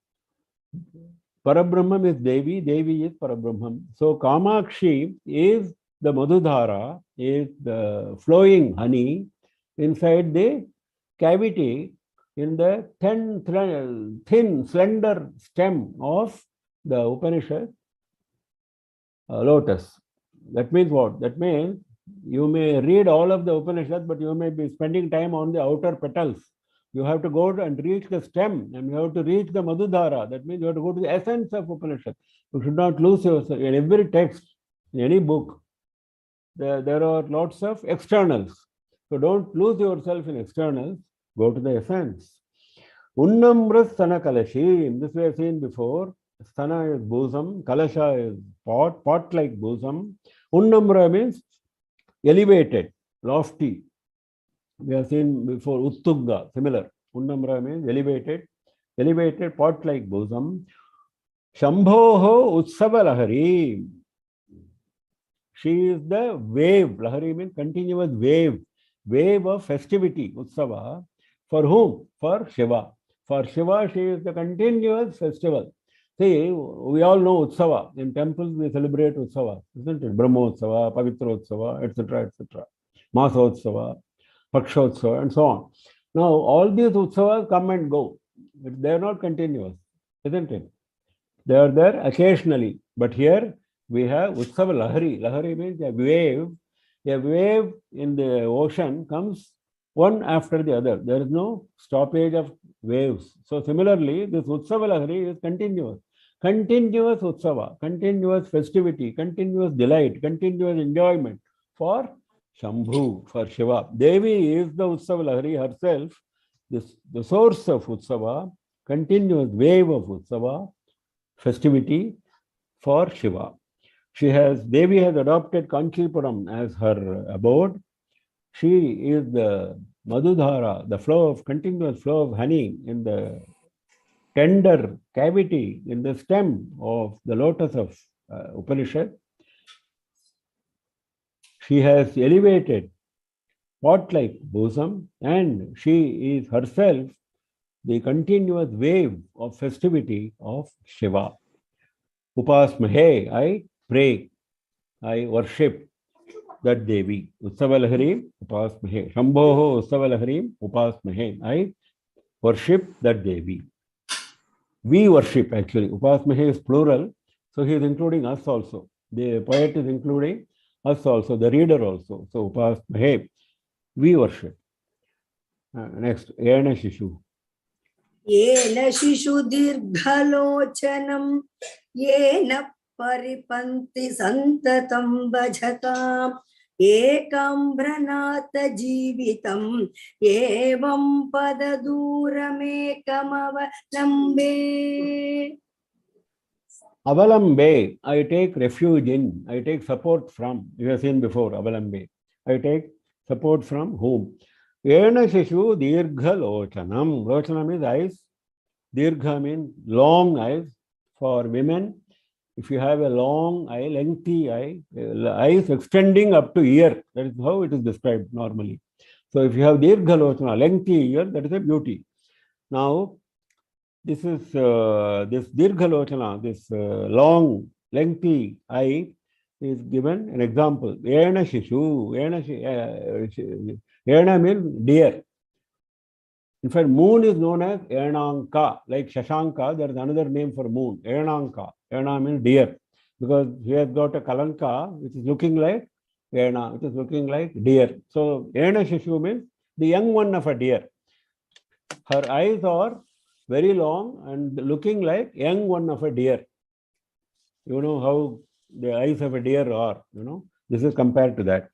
Parabrahman is Devi, Devi is Parabrahman. So, Kamakshi is the Madhudhara, is the flowing honey inside the cavity in the thin, slender stem of the Upanishad lotus. That means what? That means you may read all of the Upanishads, but you may be spending time on the outer petals. You have to go and reach the stem, and you have to reach the Madhudhara. That means you have to go to the essence of Upanishad. You should not lose yourself. In every text, in any book, there are lots of externals. So don't lose yourself in externals. Go to the essence. Unnamra Stana Kalashi. This we have seen before. Stana is bosom, Kalasha is pot like bosom. Unnamra means elevated, lofty. We have seen before Uttugga, similar. Unnamra means elevated pot like bosom. Shambhoho Utsava Lahari. She is the wave. Lahari means continuous wave of festivity, Utsava. For whom? For Shiva. For Shiva, she is the continuous festival. See, we all know Utsava. In temples, we celebrate Utsava, isn't it? Brahmotsava, Pavitrotsava, etc., etc. Masotsava, Pakshotsava, and so on. Now, all these Utsavas come and go. They are not continuous, isn't it? They are there occasionally. But here, we have Utsava Lahari. Lahari means a wave. A wave in the ocean comes one after the other. There is no stoppage of waves. So similarly, this Utsava Lahari is continuous. Continuous Utsava, continuous festivity, continuous delight, continuous enjoyment for Shambhu, for Shiva. Devi is the Utsava Lahari herself, the source of Utsava, continuous wave of Utsava, festivity for Shiva. Devi has adopted Kanchipuram as her abode. She is the Madhudhara, the continuous flow of honey in the tender cavity in the stem of the lotus of Upanishad. She has elevated pot-like bosom, and she is herself the continuous wave of festivity of Shiva. Upasmahe, I pray, I worship that Devi. Utsava Upasmahe. Shambhoho Utsava Upasmahe. I worship that Devi. We worship, actually. Upasmahe is plural, so he is including us also. The poet is including us also, the reader also. So Upasmahe, we worship. Next, Yena Shishu. Yena Shishu Dirghalochanam Yena Paripanti Santatam Bhajatam Ekambranata Jivitam Evam Padaduramekamavalambe. Avalambe, I take refuge in, I take support from. You have seen before, Avalambe. I take support from whom? Yena Shishu Dirghalochanam. Lochanam is eyes. Dirgha means long eyes. For women, if you have a long eye, lengthy eye, eyes extending up to ear, that is how it is described normally. So if you have Dirghalochana, lengthy ear, that is a beauty. Now, this is this Dirghalochana, this long, lengthy eye is given an example. Yena Shishu. Yena means deer. In fact, moon is known as Enanka. Like Shashanka, there is another name for moon, Enanka. Ena means deer, because he has got a kalanka which is looking like Ena, which is looking like deer. So Ena Shishu means the young one of a deer. Her eyes are very long and looking like young one of a deer. You know how the eyes of a deer are, This is compared to that.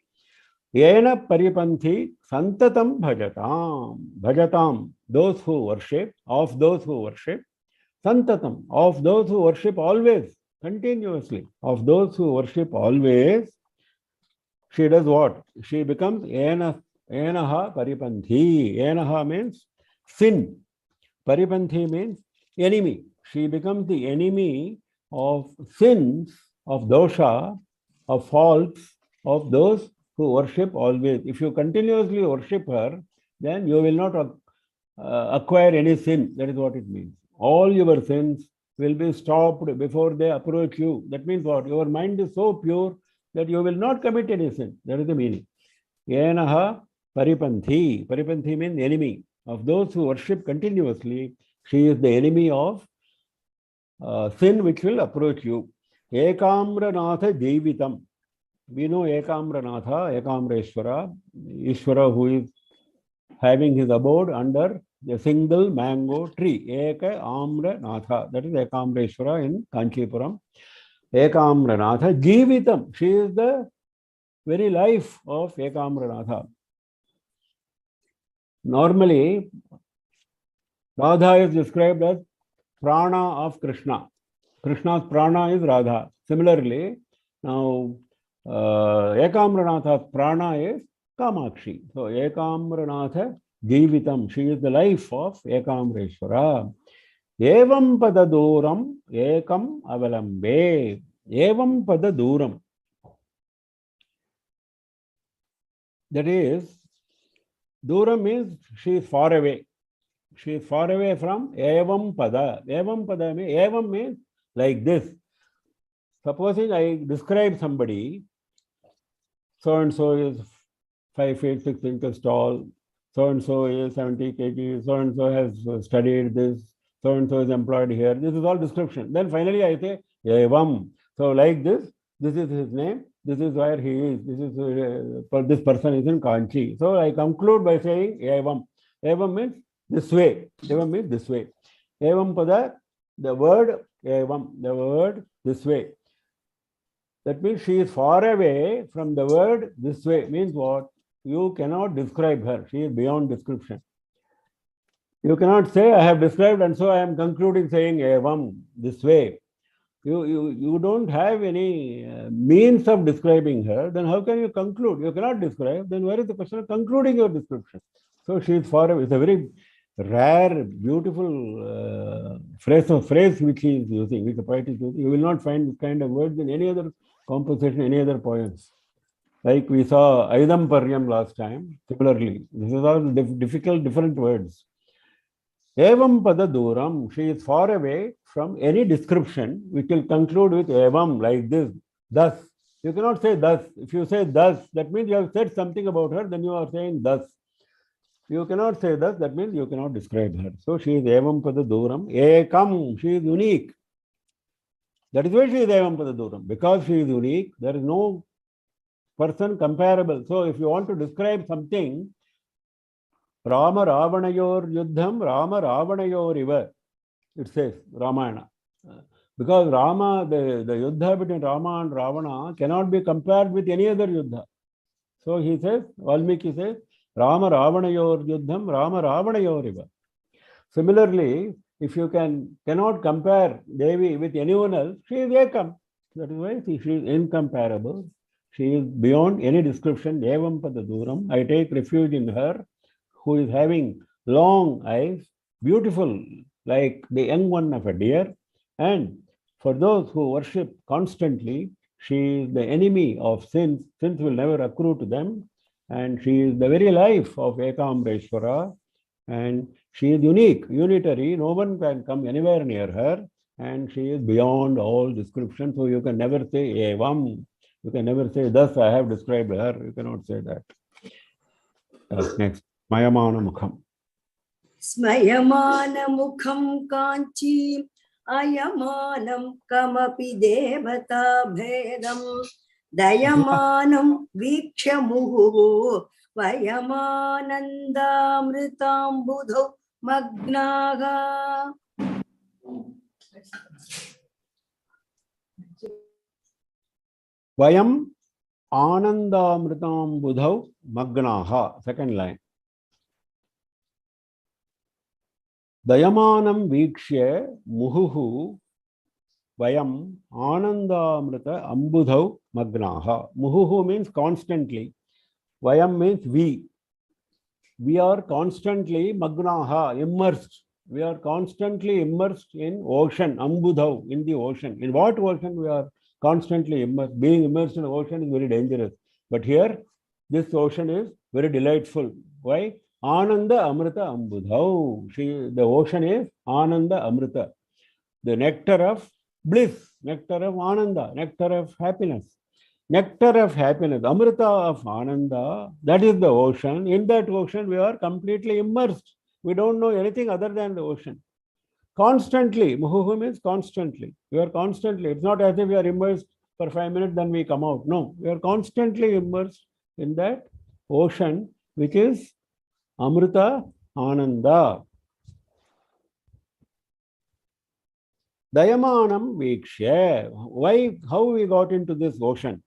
Yena paripanthi santatam bhajatam, those who worship, of those who worship, santatam, of those who worship always. continuously. Of those who worship always, she does what? She becomes enaha paripanthi. Enaha means sin. Paripanthi means enemy. She becomes the enemy of sins, of dosha, of faults, of those who worship always. If you continuously worship her, then you will not acquire any sin. That is what it means. All your sins will be stopped before they approach you. That means what? Your mind is so pure that you will not commit any sin. That is the meaning. Yenaha paripanthi. Paripanthi means enemy. Of those who worship continuously, she is the enemy of sin which will approach you. Ekamranatha Jeevitam. We know Ekamranatha, Ekamreshwara, Ishvara who is having his abode under a single mango tree. Eka Amra Natha. That is Ekamreshwara in Kanchipuram. Ekamranatha Jeevitam. She is the very life of Ekamranatha. Normally, Radha is described as prana of Krishna. Krishna's prana is Radha. Similarly, now Ekamranatha's prana is Kamakshi. So Ekamranatha Jeevitam. She is the life of Ekamreshwara. Evam pada duram ekam avalambe. Evam pada duram. That is, duram means she is far away. She is far away from evam pada. Evam pada means, evam means like this. Supposing I describe somebody, so and so is 5 feet 6 inches tall, so and so is 70 kg, so and so has studied this, so and so is employed here. This is all description. Then finally I say evam. So like this is his name, this is where he is, this is this person is in Kanchi. So I conclude by saying evam. Evam means this way. Evam means this way. Evam pada, the word evam, the word this way. That means she is far away from the word this way. Means what? You cannot describe her. She is beyond description. You cannot say, I have described and so I am concluding saying evam, this way. You don't have any means of describing her. Then how can you conclude? You cannot describe. Then where is the question of concluding your description? So she is far away. It's a very rare, beautiful phrase which he is using, which the poet is using. You will not find this kind of words in any other composition, any other poems. Like we saw Aidam Paryam last time. Similarly, this is all difficult, different words. Evam pada duram. She is far away from any description which will conclude with evam, like this, thus. You cannot say thus. If you say thus, that means you have said something about her, then you are saying thus. You cannot say thus, that means you cannot describe her. So she is evam pada duram. Ekam, she is unique. That is why she is evam pada duram. Because she is unique, there is no person comparable. So if you want to describe something, Rama Ravanayor Yuddham, Rama Ravanayor Iva, it says, Ramayana. Because Rama, the Yuddha between Rama and Ravana cannot be compared with any other Yuddha. So he says, Valmiki says, Rama Ravanayor Yuddham, Rama Ravanayor Iva. Similarly, if you cannot compare Devi with anyone else, she is Ekam. That is why she is incomparable. She is beyond any description. Evam pada duram. I take refuge in her, who is having long eyes, beautiful, like the young one of a deer. And for those who worship constantly, she is the enemy of sins. Sins will never accrue to them. And she is the very life of Ekamreshwara. And she is unique, unitary. No one can come anywhere near her. And she is beyond all description. So you can never say evam. You can never say, thus I have described her. You cannot say that. Next. Mayamana Mukham. Smayamana Mukham Kanchi Ayamanam Kamapi Devata Bhedam Dayamanam Vikshamuhu Vayamanandamritam Budho Magnaga. Vayam Anandamritam Budhav Magnaha. Second line. Dayamanam Vikshya Muhuhu Vayam Anandamrita Ambudhau Magnaha. Muhuhu means constantly. Vayam means we. We are constantly Magnaha, immersed. We are constantly immersed in ocean, Ambudhau, in the ocean. In what ocean we are constantly immersed? Being immersed in the ocean is very dangerous. But here, this ocean is very delightful. Why? Ananda Amrita Ambudhau. The ocean is Ananda Amrita, the nectar of bliss, nectar of Ananda, nectar of happiness. Nectar of happiness, Amrita of Ananda, that is the ocean. In that ocean, we are completely immersed. We don't know anything other than the ocean. Constantly, Muhuhu means constantly. We are constantly, it's not as if we are immersed for 5 minutes, then we come out. No, we are constantly immersed in that ocean, which is Amrita Ananda. Dayamanam Vikshya. Why, how we got into this ocean?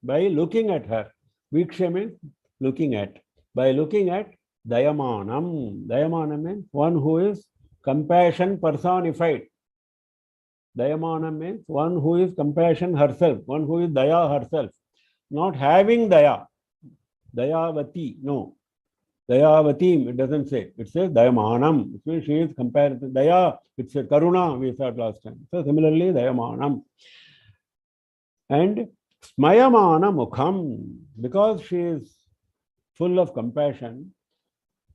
By looking at her. Vikshya means looking at. By looking at Dayamanam. Dayamanam means one who is compassion personified. Dayamanam means one who is compassion herself, one who is Daya herself. Not having Daya. Dayavati, no. Dayavatim, it doesn't say. It says Dayamanam. It means she is comparative. Daya, it's a Karuna, we said last time. So similarly, Dayamanam. And Smayamana Mukham, because she is full of compassion,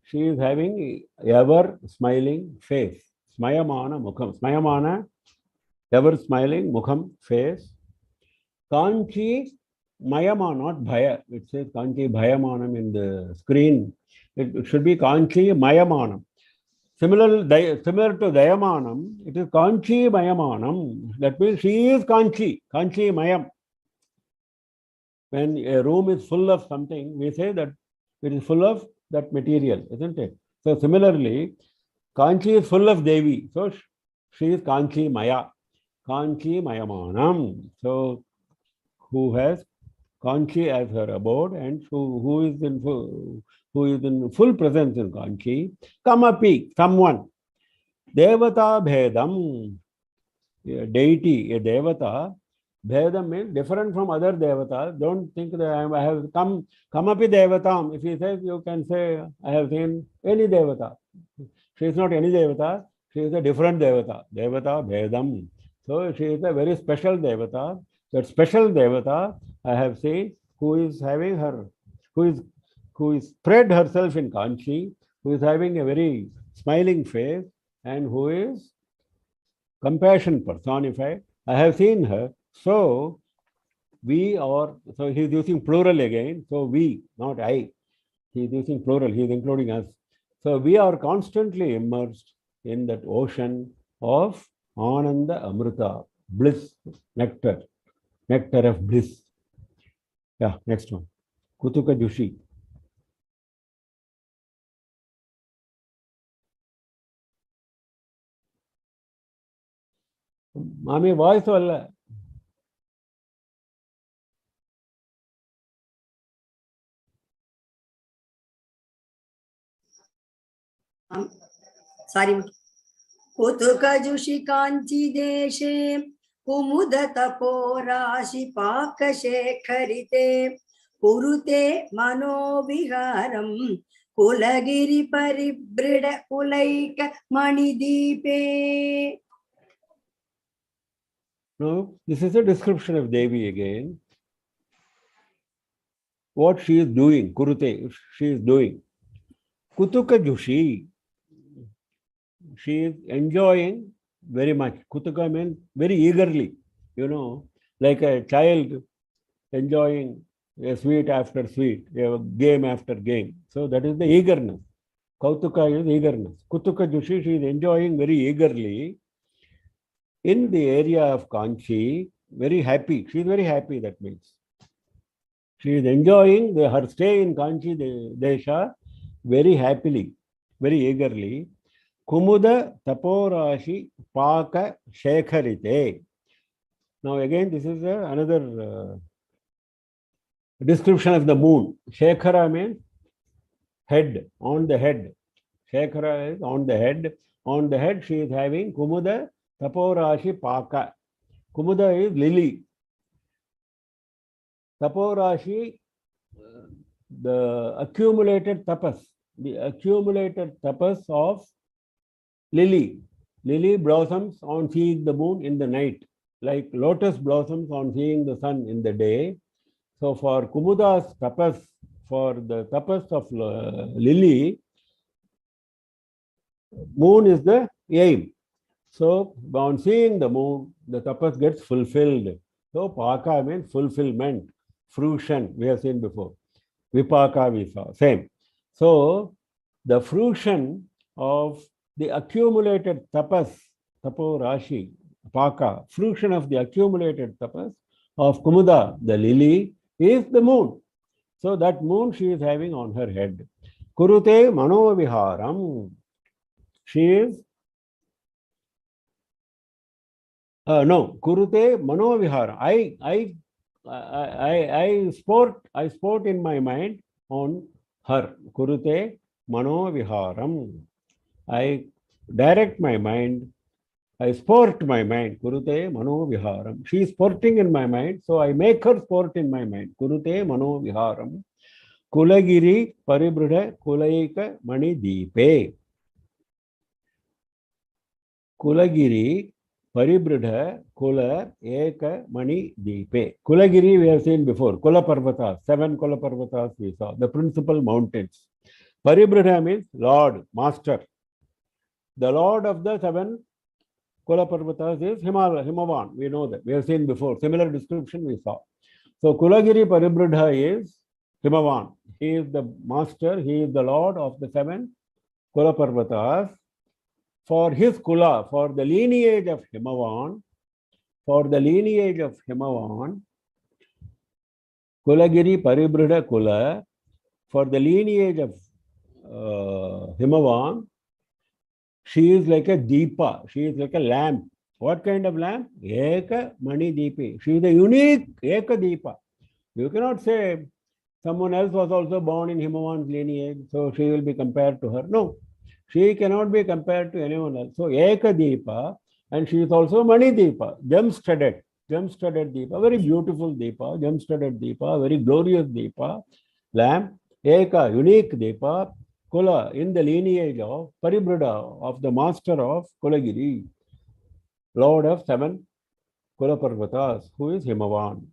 she is having ever smiling face. Smayamana Mukham. Smayamana, ever smiling Mukham face. Kanchi Mayama, not Bhaya. It says Kanchi Bhayamanam in the screen. It should be Kanchi Mayamanam. Similar to Dayamanam, it is Kanchi Mayamanam. That means she is Kanchi Mayam. When a room is full of something, we say that it is full of that material, isn't it? So similarly, Kanchi is full of Devi. So she is Kanchi Maya. Kanchi Mayamanam. So who has Kanchi as her abode and who is in full presence in Kanchi. Kamapi, someone. Devata Bhedam, a deity, a devata. Bhedam means different from other devatas. Don't think that I have come Kamapi Devatam. If he says, you can say, I have seen any devata. She is not any devata, she is a different devata. Devata Bhedam. So she is a very special devata. That special devata I have seen who is having her, who is spread herself in Kanchi, who is having a very smiling face and who is compassion personified. I have seen her. So we are, so he is using plural again. So we, not I. He is using plural, he is including us. So we are constantly immersed in that ocean of Ananda Amrita, bliss, nectar of bliss. Yeah, next one. Kutuka Jushi. Mami, voice valla. Sorry. कुतुकजुषि Kanchi देशे कुमुद तपोराशि पाकशेखरिते कुरुते मनोविहारं कुलगिरि परिबृढ कुलैक मणिदीपे. No, this is a description of Devi again. What she is doing, Kurute, she is doing. Kutuka Jushi, she is enjoying very much. Kutuka means very eagerly, like a child enjoying a sweet after sweet, a game after game. So that is the eagerness. Kautuka is eagerness. Kutuka Jushi, she is enjoying very eagerly in the area of Kanchi, very happy. She is very happy, that means. She is enjoying her stay in Kanchi Desha very happily, very eagerly. Kumuda Taporashi Paka Shekharite. Now again, this is another description of the moon. Shekhara means head, on the head. Shekhara is on the head. On the head, she is having Kumuda Taporashi Paka. Kumuda is lily. Taporashi, the accumulated tapas of lily. Lily blossoms on seeing the moon in the night, like lotus blossoms on seeing the sun in the day. So for Kumuda's tapas, for the tapas of lily, moon is the aim. So on seeing the moon, the tapas gets fulfilled. So Paka means fulfillment, fruition, we have seen before. Vipaka we saw, same. So the fruition of the accumulated tapas, tapo rashi, Paka, fruition of the accumulated tapas of Kumuda, the lily, is the moon. So that moon she is having on her head. Kurute manoviharam. She is no, Kurute Manovihara. I sport in my mind on her. Kurute Manoviharam. I direct my mind. I sport my mind. Kurute Manoviharam. She is sporting in my mind, so I make her sport in my mind. Kurute Manoviharam. Kulagiri Paribruda Kulaika Mani Deepe. Kulagiri Paribruda Kula Eka Mani Deepe. Kulagiri we have seen before. Kula Parvatas, 7 Kula Parvatas we saw, the principal mountains. Paribruda means Lord, Master. The Lord of the 7 Kula Parvatas is Himavan. We know that. We have seen before. Similar description we saw. So Kulagiri Paribruda is Himavan. He is the Master. He is the Lord of the 7 Kula Parvatas. For his Kula, for the lineage of Himavan, Kulagiri Paribruda Kula, for the lineage of Himavan, she is like a deepa, she is like a lamp. What kind of lamp? Eka Mani Deepi. She is the unique Eka Deepa. You cannot say someone else was also born in Himavan's lineage, so she will be compared to her. No. She cannot be compared to anyone else. So, Eka Deepa, and she is also Mani Deepa, gem-studded Deepa, very beautiful Deepa, gem-studded Deepa, very glorious Deepa, lamp, Eka, unique Deepa, Kula, in the lineage of Paribruda, of the master of Kulagiri, Lord of 7 Kula Parvatas, who is Himavan.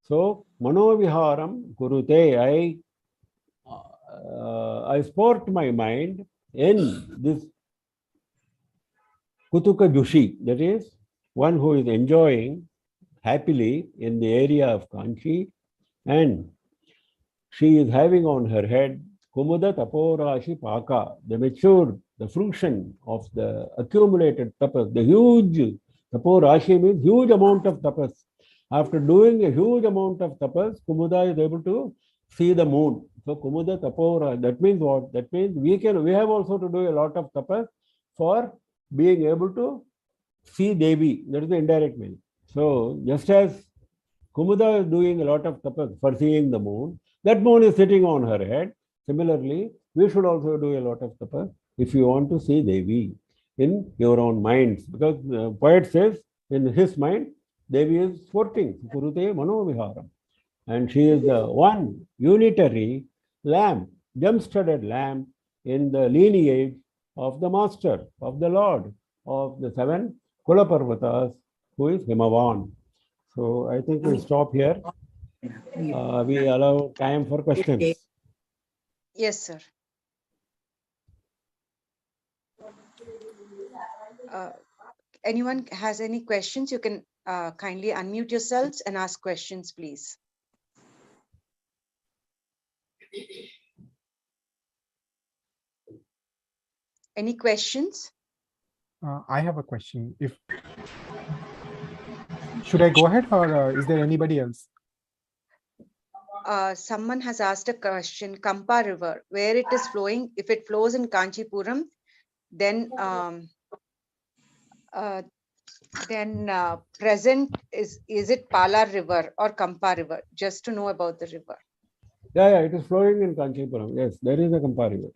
So, Manoviharam Kurute, I sport my mind in this Kutuka Jushi, that is, one who is enjoying happily in the area of Kanchi, and she is having on her head Kumuda Taporashi Paka, the matured, the fruition of the accumulated tapas, the huge Taporashi means huge amount of tapas. After doing a huge amount of tapas, Kumuda is able to see the moon. So Kumuda Tapora, that means what? That means we have also to do a lot of tapas for being able to see Devi. That is the indirect meaning. So just as Kumuda is doing a lot of tapas for seeing the moon, that moon is sitting on her head. Similarly, we should also do a lot of tapas if you want to see Devi in your own minds. Because the poet says in his mind, Devi is sporting, Kurute Manoviharam. And she is the one unitary lamp, gem-studded lamp in the lineage of the master, of the Lord, of the 7 Kula Parvatas, who is Himavan. So I think we'll stop here. We allow time for questions. Yes, sir. Anyone has any questions, you can kindly unmute yourselves and ask questions, please. Any questions? I have a question. Should I go ahead, or is there anybody else? Someone has asked a question, Kampa River, where it is flowing, if it flows in Kanchipuram, then present is it Palar River or Kampa River? Just to know about the river. Yeah, it is flowing in Kanchipuram. Yes, there is a Kampa River.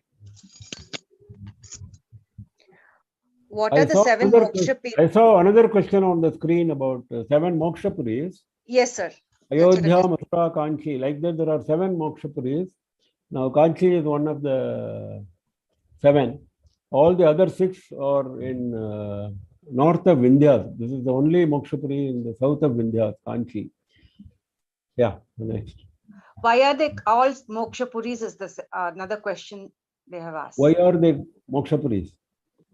What I are the saw 7 another moksha I saw another question on the screen about 7 mokshapuris. Yes, sir. Ayodhya, Mathura, Kanchi. Like that, there are 7 mokshapuris. Now, Kanchi is one of the 7. All the other 6 are in north of Vindhyas. This is the only mokshapuri in the south of Vindhyas, Kanchi. Yeah, next. Why are they all mokshapuris is this another question they have asked. Why are they mokshapuris?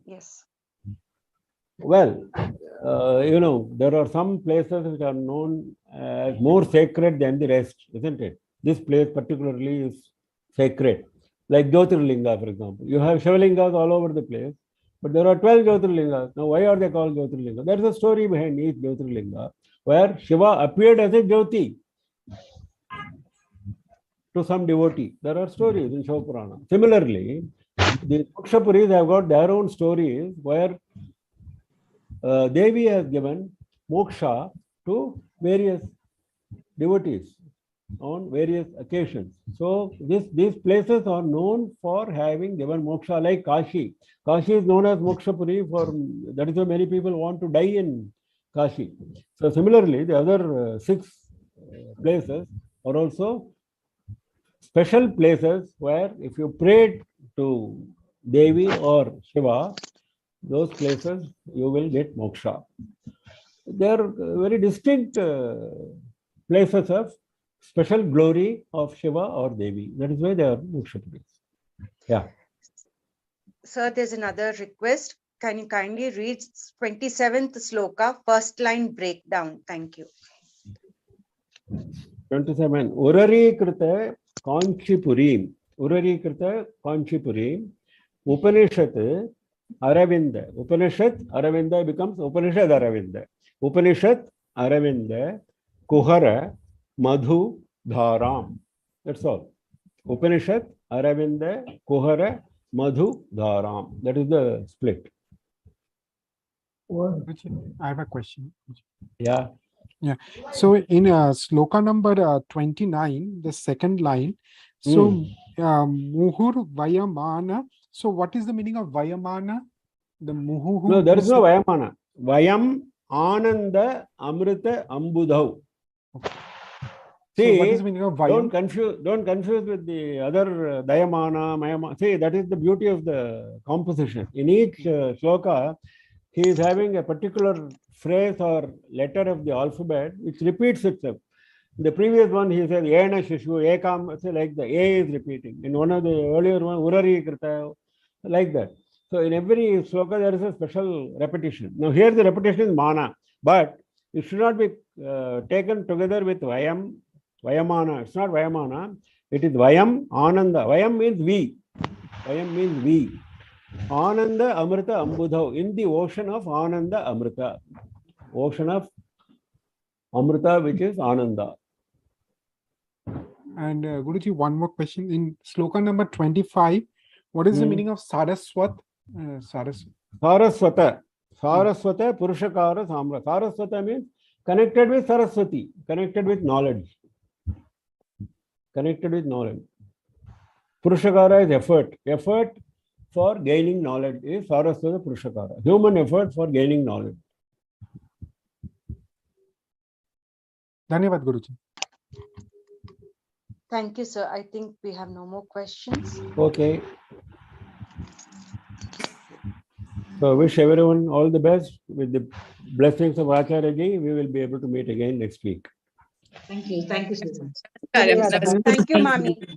Yes. Well, there are some places which are known as more sacred than the rest, isn't it? This place particularly is sacred. Like Jyotirlinga, for example. You have Shivalingas all over the place, but there are 12 Jyotirlingas. Now, why are they called Jyotirlinga? There is a story behind each Jyotirlinga where Shiva appeared as a Jyoti to some devotee. There are stories in Shiva Purana. Similarly, the Mokshapuris have got their own stories where Devi has given moksha to various devotees on various occasions. So these places are known for having given moksha, like Kashi. Kashi is known as Mokshapuri for that is why many people want to die in Kashi. So similarly, the other 6 places are also special places where if you prayed to Devi or Shiva, those places you will get moksha. They are very distinct places of special glory of Shiva or Devi. That is why they are mokshapuris. Yeah. Sir, there's another request. Can you kindly read 27th sloka, first line breakdown? Thank you. 27. Urarikrita Kanchipurim. Urarikrita Kanchipurim. Upanishad Aravinda. Upanishad Aravinda becomes Upanishad Aravinda. Upanishad Aravinda Kuhara Madhu Dharam. That's all. Upanishad Aravinda Kuhara Madhu Dharam. That is the split. I have a question. Yeah. Yeah. So in sloka number 29, the second line, so Muhur Vayamana. So what is the meaning of Vayamana? The Muhu. No, there is no Vayamana. Vayam Ananda Amrita Ambudhau. See, so what is the meaning of Vayam? Don't confuse with the other Dayamana, Mayamana. See, that is the beauty of the composition. In each sloka, he is having a particular phrase or letter of the alphabet which repeats itself. In the previous one, he says Ena Shishu, Ekam, so like the A is repeating. In one of the earlier one, Urari Krita, like that. So in every sloka, there is a special repetition. Now here the repetition is mana, but it should not be taken together with Vayam, Vayamana. It's not Vayamana. It is Vayam, Ananda. Vayam means we. Vayam means we. Ananda Amrita Ambudhau, in the ocean of Ananda Amrita. Ocean of Amrita, which is Ananda. And Guruji, one more question. In sloka number 25, what is the meaning of Saraswat? Saraswata. Saraswata Purushakara Samra. Saraswata means connected with Saraswati, connected with knowledge. Connected with knowledge. Purushakara is effort. Effort for gaining knowledge is Saraswata Purushakara. Human effort for gaining knowledge. Dhanyavad, Guruji. Thank you, sir. I think we have no more questions. Okay. So I wish everyone all the best. With the blessings of Acharya Ji, we will be able to meet again next week. Thank you. Thank you so much. Thank you, Mami.